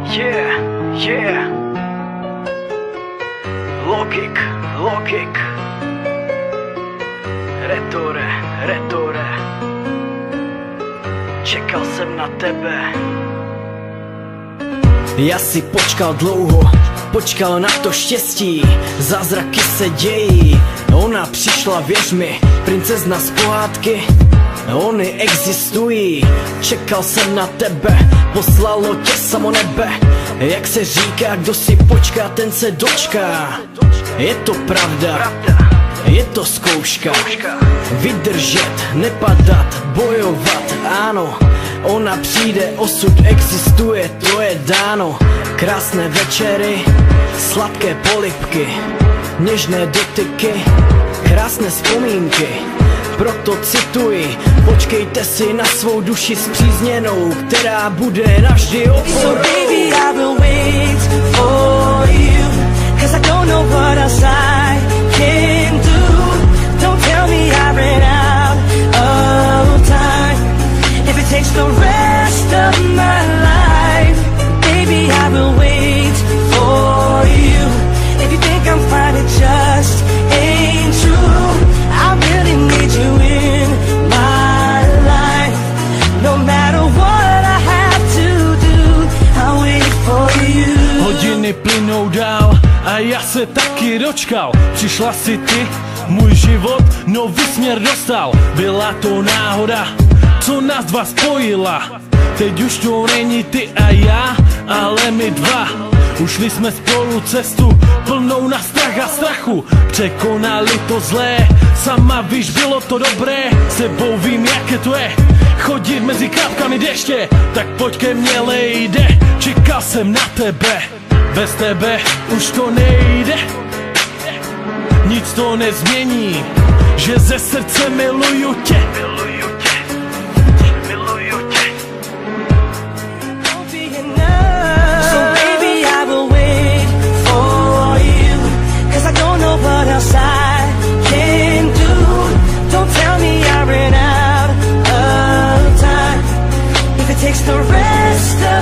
Yeah, yeah. Logik. Retore. Čekal jsem na tebe. Já si počkal dlouho, počkal na to štěstí, zázraky se dějí. Ona přišla, věř mi, princezna z pohádky. Ony existují, čekal jsem na tebe, poslalo tě samo nebe. Jak se říká, kdo si počká, ten se dočká. Je to pravda, je to zkouška. Vydržet, nepadat, bojovat, ano. Ona přijde, osud existuje, to je dáno. Krásné večery, sladké polibky, něžné dotyky, krásné vzpomínky. Proto cituji, počkejte si na svou duši spřízněnou, která bude navždy oporou. So baby, I will wait for you, 'cause I don't know what else I can do. Don't tell me I ran out of time. If it takes the rest of my life, baby, I will wait for you. If you think I'm fine, it just ain't true. I really need you in my life. No matter what I have to do, I'll wait for you. Hodiny plynou dál a já se taky dočkal. Přišla si ty, můj život nový směr dostal. Byla to náhoda, co nás dva spojila. Teď už to není ty a já, ale my dva. Ušli jsme spolu cestu plnou na strach a strachu. Překonali to zlé, sama víš, bylo to dobré. Sebou vím, jaké to je chodit mezi kápkami deště. Tak pojď ke mně, lejde, čekal jsem na tebe. Bez tebe už to nejde, nic to nezmění, že ze srdce miluju tě. What else I can do? Don't tell me I ran out of time. If it takes the rest of